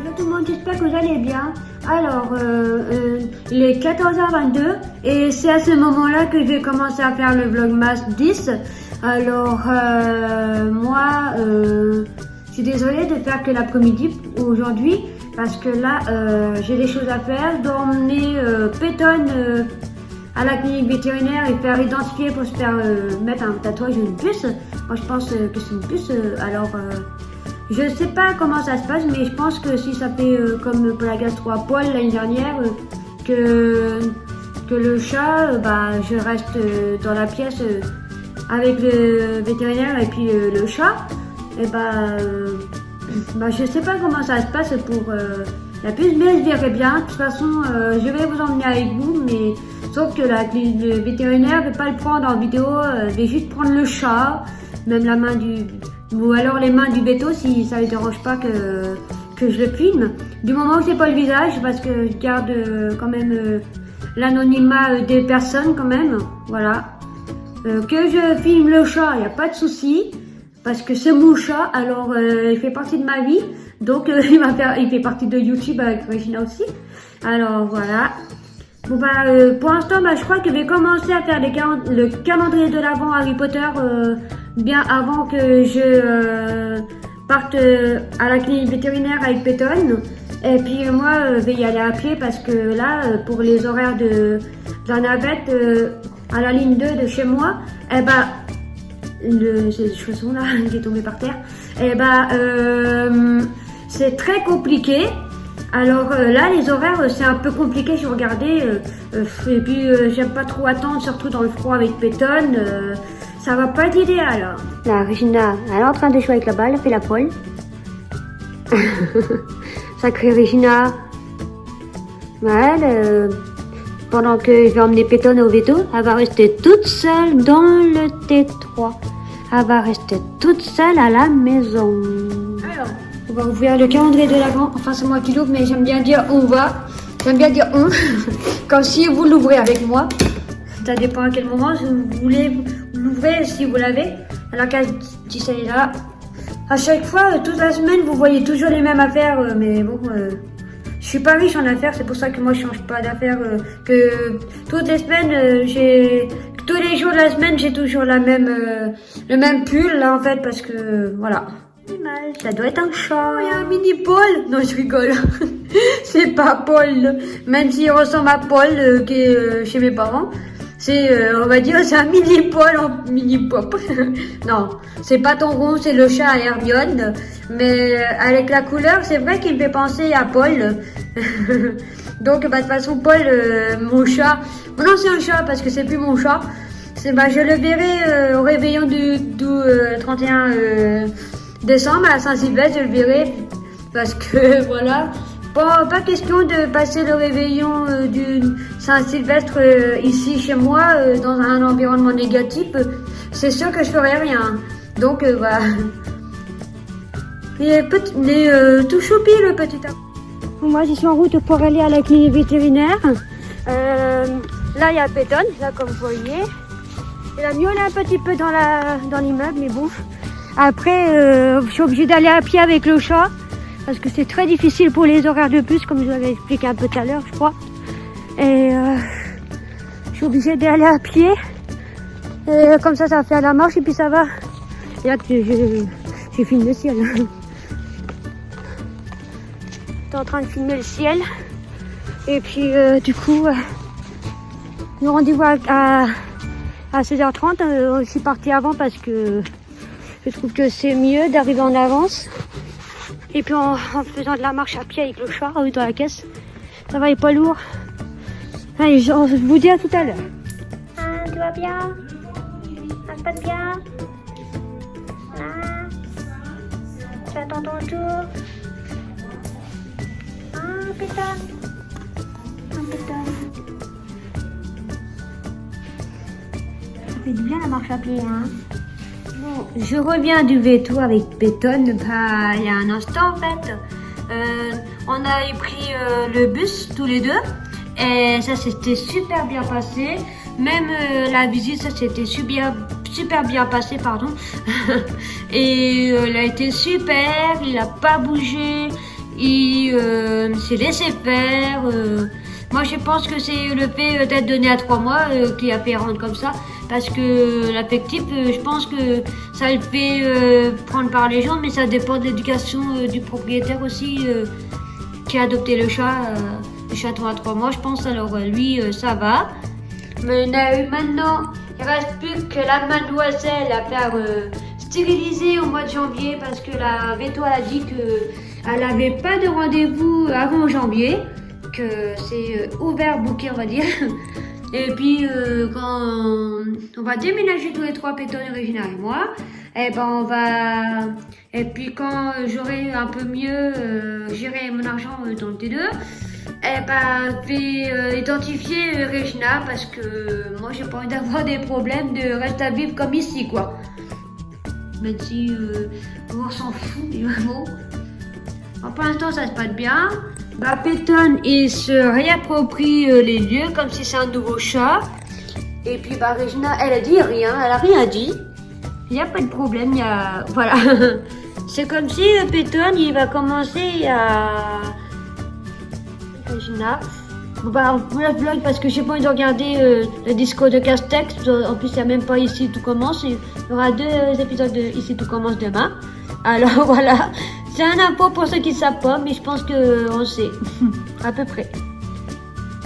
Bonjour tout le monde, j'espère que vous allez bien. Alors, il est 14h22 et c'est à ce moment-là que j'ai commencé à faire le Vlogmas 10. Alors, moi, je suis désolée de faire que l'après-midi aujourd'hui parce que là, j'ai des choses à faire. Je dois emmener Pétonne à la clinique vétérinaire et faire identifier pour se faire mettre un tatouage ou une puce. Moi, je pense que c'est une puce. Je sais pas comment ça se passe, mais je pense que si ça fait comme pour la gastro à Paul l'année dernière, que le chat, je reste dans la pièce avec le vétérinaire et puis le chat, et je sais pas comment ça se passe pour la puce, mais je verrai bien. De toute façon, je vais vous emmener avec vous, mais sauf que le vétérinaire ne veut pas le prendre en vidéo, je vais juste prendre le chat, même la main ou alors les mains du béto si ça ne dérange pas que je le filme. Du moment où c'est pas le visage, parce que je garde quand même l'anonymat des personnes quand même, voilà. Que je filme le chat, il n'y a pas de souci, parce que c'est mon chat, alors il fait partie de ma vie, donc il fait partie de YouTube avec Regina aussi. Alors voilà. Bon pour l'instant, je crois que je vais commencer à faire le calendrier de l'Avent Harry Potter bien avant que je parte à la clinique vétérinaire avec Pétonne. Et puis moi, je vais y aller à pied parce que là, pour les horaires de la navette à la ligne 2 de chez moi, c'est le chausson là qui est tombé par terre. C'est très compliqué. Alors là, les horaires, c'est un peu compliqué, j'ai regardé. Et puis, j'aime pas trop attendre, surtout dans le froid avec Pétonne. Ça va pas être idéal. Là, Regina, elle est en train de jouer avec la balle, elle fait la folle. Sacrée Regina. Ouais, pendant que je vais emmener Pétonne au veto, elle va rester toute seule dans le T3. Elle va rester toute seule à la maison. Alors, on va ouvrir le calendrier de l'Avent. Enfin, c'est moi qui l'ouvre, mais j'aime bien dire on va. J'aime bien dire on, comme si vous l'ouvrez avec moi. Ça dépend à quel moment vous voulez l'ouvrir, si vous l'avez. Alors, si ça est là. À chaque fois, toute la semaine, vous voyez toujours les mêmes affaires. Mais bon, je suis pas riche en affaires. C'est pour ça que moi, je change pas d'affaires. Que toutes les semaines, tous les jours de la semaine, j'ai toujours le même pull, là, en fait, parce que, voilà. Ça doit être un chat. Il y a un mini Paul. Non, je rigole. C'est pas Paul. Même s'il ressemble à Paul, qui est chez mes parents. C'est, on va dire, c'est un mini Paul en mini pop. Non, c'est pas ton rond, c'est le chat à Hermione. Mais avec la couleur, c'est vrai qu'il me fait penser à Paul. Donc, de toute façon, Paul, mon chat. Non, c'est un chat parce que c'est plus mon chat. Je le verrai au réveillon du 31 décembre à Saint-Sylvestre, je le verrai. Parce que, voilà. Pas question de passer le réveillon du Saint-Sylvestre ici chez moi dans un environnement négatif. C'est sûr que je ferai rien. Donc il est tout choupi le petit homme. Moi je suis en route pour aller à la clinique vétérinaire. Là il y a Pétonne, là comme vous voyez. Elle a miaulé un petit peu dans l'immeuble, mais bon. Après je suis obligée d'aller à pied avec le chat. Parce que c'est très difficile pour les horaires de bus, comme je vous l'avais expliqué un peu tout à l'heure, je crois. Et je suis obligée d'aller à pied. Et comme ça va faire la marche et puis ça va. Et là, j'ai filmé le ciel. J'étais en train de filmer le ciel. Et puis, du coup, le rendez-vous à 16h30. Je suis partie avant parce que je trouve que c'est mieux d'arriver en avance. Et puis en faisant de la marche à pied avec le chat dans la caisse, ça va, il est pas lourd. Allez, je vous dis à tout à l'heure. Tout va bien? Ça se passe bien? Tu attends ton tour? Pétonne. Pétonne. Ça fait du bien la marche à pied, hein? Bon, je reviens du veto avec Pétonne, il y a un instant en fait. On a pris le bus tous les deux et ça s'était super bien passé. Même la visite, ça s'était super bien passé, pardon. Et il a été super, il a pas bougé, il s'est laissé faire. Moi, je pense que c'est le fait d'être donné à 3 mois qui a fait rendre comme ça. Parce que l'affectif, je pense que ça le fait prendre par les gens, mais ça dépend de l'éducation du propriétaire aussi qui a adopté le chaton à 3 mois, je pense. Alors lui, ça va. Mais maintenant, il reste plus que la mademoiselle à faire stériliser au mois de janvier parce que la veto elle a dit qu'elle n'avait pas de rendez-vous avant janvier, que c'est ouvert booké on va dire. Et puis quand on va déménager tous les 3, Peyton, Regina et moi, et puis quand j'aurai un peu mieux géré mon argent dans le T2, je vais identifier Regina parce que moi j'ai pas envie d'avoir des problèmes de rester à vivre comme ici quoi. Même si on s'en fout, mais bon. Pour l'instant ça se passe bien. Peyton il se réapproprie les lieux comme si c'est un nouveau chat. Et puis Regina elle a dit rien, elle a rien dit. Il n'y a pas de problème, voilà. C'est comme si Peyton il va commencer à... Regina. On la vlog parce que j'ai pas envie de regarder le disco de Castex. En plus, il n'y a même pas Ici Tout Commence. Il y aura 2 épisodes de Ici Tout Commence demain. Alors voilà, c'est un info pour ceux qui ne savent pas, mais je pense qu'on sait à peu près.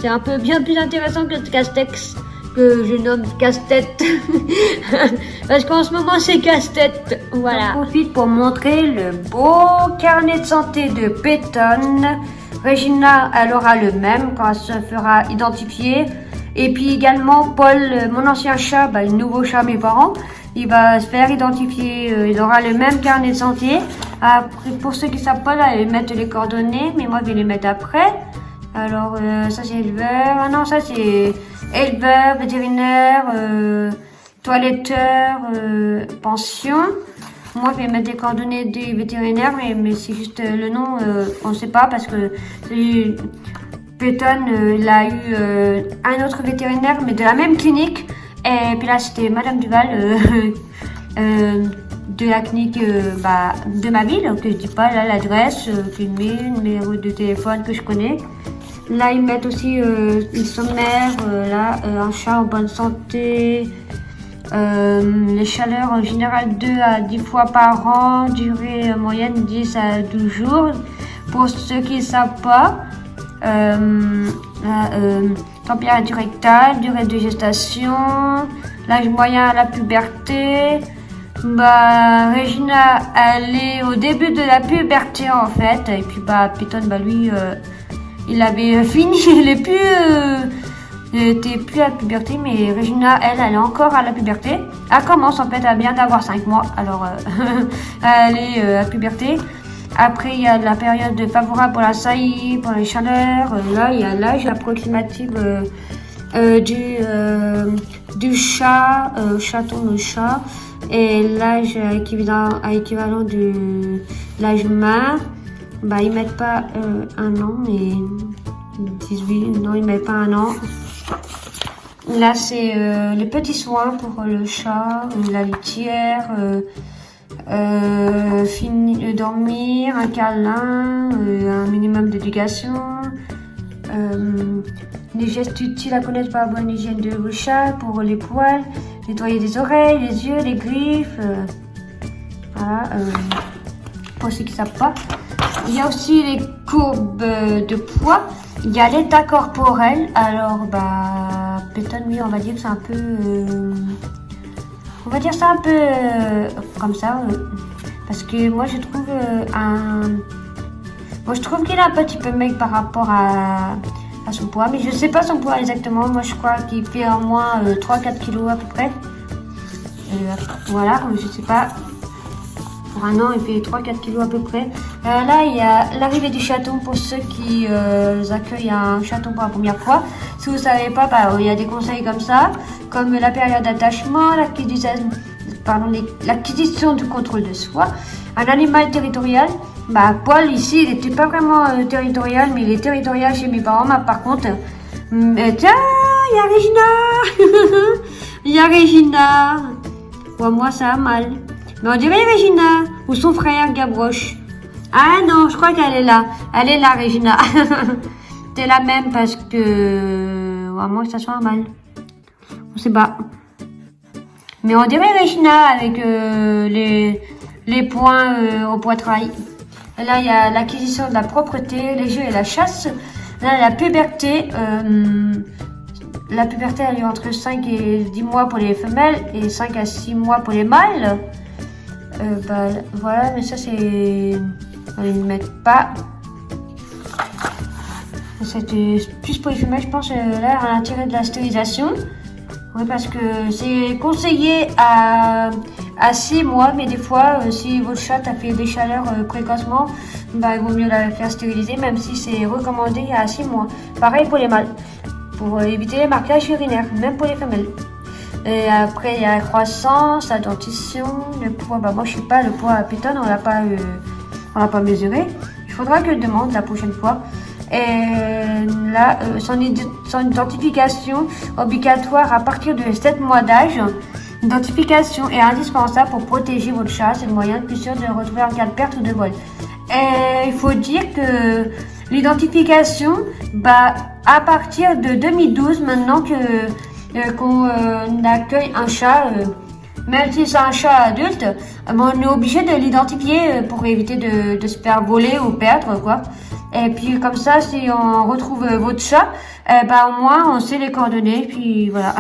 C'est un peu bien plus intéressant que Castex, que je nomme Casse-Tête. Parce qu'en ce moment, c'est Casse-Tête. Voilà. J'en profite pour montrer le beau carnet de santé de Peyton. Regina, elle aura le même quand elle se fera identifier. Et puis également, Paul, mon ancien chat, le nouveau chat mes parents, il va se faire identifier. Il aura le même carnet de santé. Après, pour ceux qui ne savent pas, là, ils mettent les coordonnées, mais moi, je vais les mettre après. Alors, ça, c'est éleveur. Ah non, ça, c'est éleveur, vétérinaire, toiletteur, pension. Moi, je vais mettre les coordonnées des vétérinaires, mais c'est juste le nom, on ne sait pas parce que Peyton, il a eu un autre vétérinaire, mais de la même clinique. Et puis là, c'était Madame Duval de la clinique de ma ville, que je dis pas là l'adresse, le numéro de téléphone que je connais. Là, ils mettent aussi le sommaire, un chat en bonne santé. Les chaleurs en général 2 à 10 fois par an, durée moyenne 10 à 12 jours. Pour ceux qui ne savent pas, température rectale, durée de gestation, l'âge moyen à la puberté. Regina, elle est au début de la puberté en fait. Et puis Peyton, lui, il avait fini, il était plus à la puberté, mais Regina, elle est encore à la puberté. Elle commence en fait, elle vient d'avoir 5 mois, alors elle est à la puberté. Après, il y a la période favorable pour la saillie, pour les chaleurs. Là, il y a l'âge approximatif du chat, chaton de chat, et l'âge équivalent de l'âge humain. Ils mettent pas 1 an, mais 18, non, ils mettent pas 1 an. Là, c'est les petits soins pour le chat, la litière, dormir, un câlin, un minimum d'éducation, les gestes utiles à connaître pour la bonne hygiène de vos chats, pour les poils, nettoyer les oreilles, les yeux, les griffes, voilà, pour ceux qui ne savent pas. Il y a aussi les courbes de poids. Il y a l'état corporel. Alors, Peyton, lui, on va dire que c'est un peu... on va dire ça un peu comme ça. Parce que moi, je trouve je trouve qu'il est un petit peu maigre par rapport à son poids. Mais je sais pas son poids exactement. Moi, je crois qu'il fait au moins 3-4 kilos à peu près. Voilà, je sais pas. Pour 1 an, il fait 3-4 kilos à peu près. Là, il y a l'arrivée du chaton pour ceux qui accueillent un chaton pour la première fois. Si vous ne savez pas, il y a des conseils comme ça, comme la période d'attachement, l'acquisition du contrôle de soi. Un animal territorial, Paul ici, il n'était pas vraiment territorial, mais il est territorial chez mes parents. Par contre, tiens, il y a Regina. Il y a Regina. Moi, ça a mal. Mais on dirait Regina ou son frère Gavroche. Ah non, je crois qu'elle est là. Elle est là, Regina. C'est la même parce que... à moins que ça soit mal. On sait pas. Mais on dirait Regina avec les points au poitrail. Là, il y a l'acquisition de la propreté, les jeux et la chasse. Là, la puberté. La puberté a lieu entre 5 et 10 mois pour les femelles et 5 à 6 mois pour les mâles. Bah, voilà, mais ça c'est... On ne met pas. C'était plus pour les femelles, je pense, là, à l'intérêt de la stérilisation. Oui, parce que c'est conseillé à 6 mois, mais des fois, si votre chat a fait des chaleurs précocement, bah, il vaut mieux la faire stériliser, même si c'est recommandé à 6 mois. Pareil pour les mâles, pour éviter les marquages urinaires, même pour les femelles. Et après, il y a la croissance, la dentition, le poids. Bah, moi, je sais pas, le poids à Python, on l'a pas mesuré. Il faudra que je demande la prochaine fois. Et là, son identification obligatoire à partir de 7 mois d'âge. L'identification est indispensable pour protéger votre chat. C'est le moyen le plus sûr de le retrouver en cas de perte ou de vol. Et il faut dire que l'identification, bah, à partir de 2012, maintenant qu'on accueille un chat, même si c'est un chat adulte, on est obligé de l'identifier pour éviter de se faire voler ou perdre, quoi. Et puis comme ça, si on retrouve votre chat, bah au moins on sait les coordonnées, puis voilà.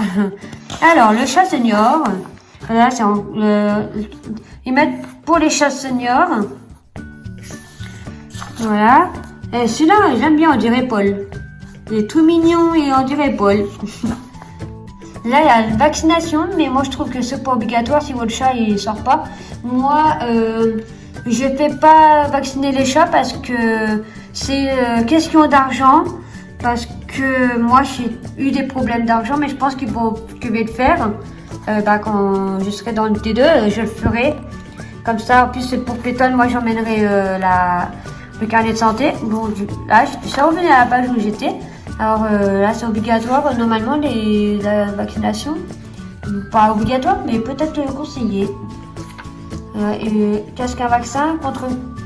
Alors le chat senior, là c'est ils mettent pour les chats seniors. Voilà. Et celui-là, j'aime bien, on dirait Paul. Il est tout mignon et on dirait Paul. Là, il y a la vaccination, mais moi je trouve que c'est pas obligatoire si votre chat il sort pas. Moi, je fais pas vacciner les chats parce que c'est question d'argent. Parce que moi j'ai eu des problèmes d'argent, mais je pense que je vais le faire. Bah, quand je serai dans le T2, je le ferai. Comme ça, en plus pour Pétole, moi j'emmènerai le carnet de santé. Bon, là, je suis revenue à la page où j'étais. Alors là, c'est obligatoire, normalement, la vaccination. Pas obligatoire, mais peut-être conseillé. Qu'est-ce qu'un vaccin? Contre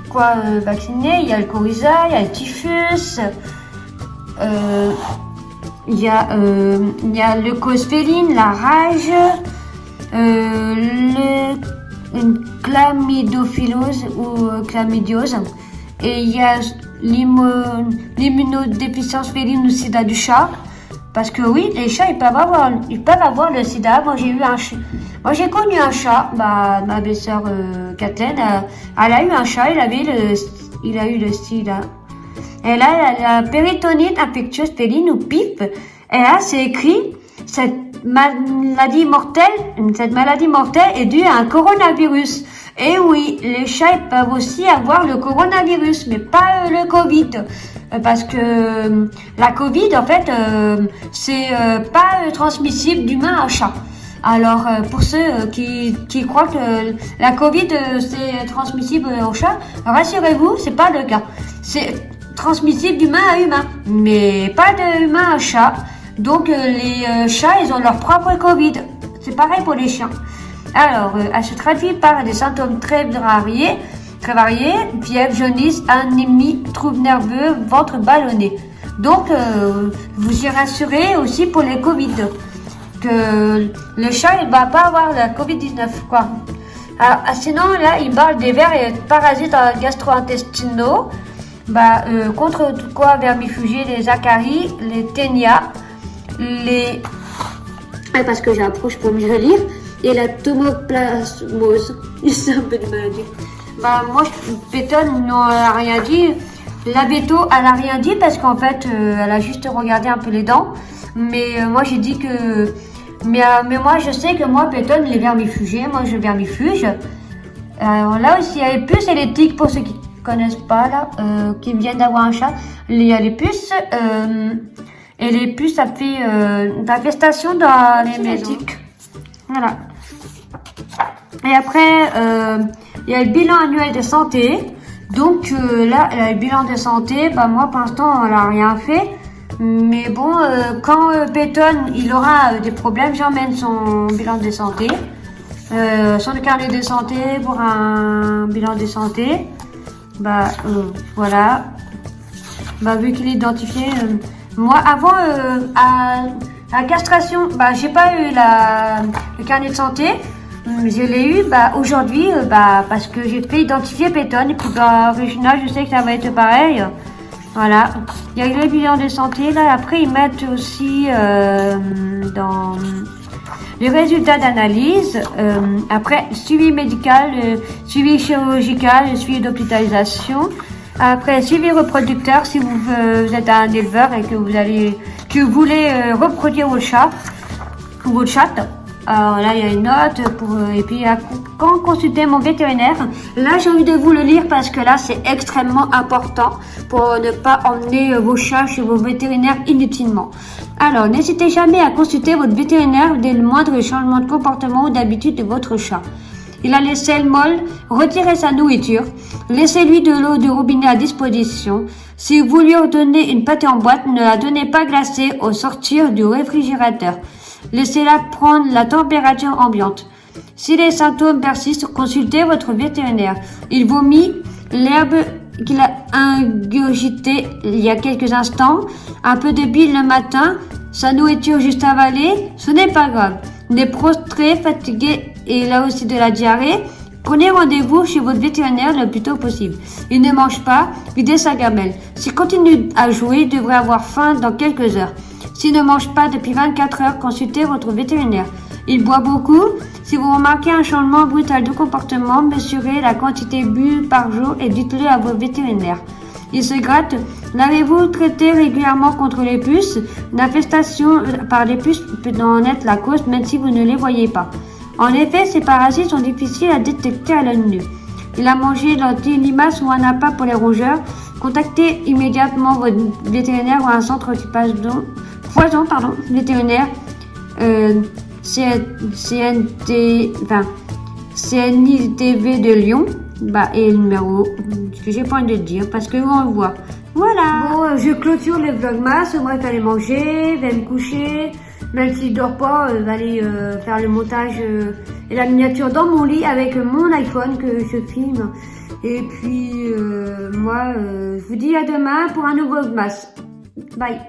quoi vacciner? Il y a le coryza, il y a le typhus, il y a le cosphéline, la rage, une chlamydophilose ou chlamydiose. Et il y a l'immunodéficience féline ou sida du chat. Parce que oui, les chats, ils peuvent avoir le sida. Moi, j'ai connu un chat, ma belle-sœur Kathleen, elle a eu un chat, il a eu le sida. Et là, elle a la péritonite infectieuse féline ou PIP. Et là, c'est écrit, cette maladie mortelle est due à un coronavirus. Et oui, les chats ils peuvent aussi avoir le coronavirus, mais pas le Covid. Parce que la Covid, en fait, c'est pas transmissible d'humain à chat. Alors, pour ceux qui croient que la Covid, c'est transmissible au chat, rassurez-vous, c'est pas le cas. C'est transmissible d'humain à humain, mais pas d'humain à chat. Donc, les chats, ils ont leur propre Covid. C'est pareil pour les chiens. Alors, elle se traduit par des symptômes très variés, fièvre, jaunisse, anémie, troubles nerveux, ventre ballonné. Donc, vous y rassurez aussi pour les Covid, que le chat, il va pas avoir la Covid-19, quoi. Alors, sinon, là, il parle des vers et parasites gastro-intestinaux, contre tout quoi, vermifugier, les acaries, les ténias, parce que j'approche pour mieux lire, et la tomoplasmose. C'est un peu de maladie. Moi, Pétole n'a rien dit. La Béto, elle a rien dit parce qu'en fait, elle a juste regardé un peu les dents. Mais moi, j'ai dit que... Mais moi, je sais que moi, Pétole, les vermifugiés, moi, je vermifuge. Là aussi, il y a les puces et les tiques, pour ceux qui connaissent pas, là, qui viennent d'avoir un chat. Il y a les puces... et les puces, ça fait d'infestation dans les maisons. Voilà. Et après, il y a le bilan annuel de santé. Donc là, le bilan de santé, moi pour l'instant, on n'a rien fait. Mais bon, quand Pétone, il aura des problèmes, j'emmène son bilan de santé. Son carnet de santé pour un bilan de santé. Voilà. Vu qu'il est identifié, moi avant à la castration, j'ai pas eu le carnet de santé. Je l'ai eu aujourd'hui parce que j'ai fait identifier Peyton et puis Regina, je sais que ça va être pareil. Voilà. Il y a le bilan de santé là. Après ils mettent aussi dans les résultats d'analyse. Après suivi médical, suivi chirurgical, suivi d'hospitalisation. Après suivi reproducteur si vous êtes un éleveur et que vous voulez reproduire votre chat ou votre chatte. Alors là, il y a une note et puis quand consulter mon vétérinaire, là j'ai envie de vous le lire parce que là c'est extrêmement important pour ne pas emmener vos chats chez vos vétérinaires inutilement. Alors, n'hésitez jamais à consulter votre vétérinaire dès le moindre changement de comportement ou d'habitude de votre chat. Il a les selles molles, retirez sa nourriture, laissez-lui de l'eau de robinet à disposition. Si vous lui ordonnez une pâtée en boîte, ne la donnez pas glacée au sortir du réfrigérateur. Laissez-la prendre la température ambiante. Si les symptômes persistent, consultez votre vétérinaire. Il vomit l'herbe qu'il a ingurgitée il y a quelques instants, un peu de bile le matin, sa nourriture juste avalée, ce n'est pas grave. Il est prostré, fatigué et il a aussi de la diarrhée. Prenez rendez-vous chez votre vétérinaire le plus tôt possible. Il ne mange pas, videz sa gamelle. S'il continue à jouer, il devrait avoir faim dans quelques heures. S'il ne mange pas depuis 24 heures, consultez votre vétérinaire. Il boit beaucoup. Si vous remarquez un changement brutal de comportement, mesurez la quantité bu par jour et dites-le à vos vétérinaires. Il se gratte. L'avez-vous traité régulièrement contre les puces? L'infestation par les puces peut en être la cause, même si vous ne les voyez pas. En effet, ces parasites sont difficiles à détecter à l'œil nu. Il a mangé l'anti-limace ou un appât pour les rongeurs. Contactez immédiatement votre vétérinaire ou un centre poison vétérinaire CNITV de Lyon. Et le numéro que j'ai pas envie de dire parce que on le voit. Voilà. Bon, je clôture le vlogmas. Moi, je vais aller manger, je vais me coucher. Même s'il dort pas, je vais aller faire le montage et la miniature dans mon lit avec mon iPhone que je filme. Et puis, moi, je vous dis à demain pour un nouveau vlogmas. Bye.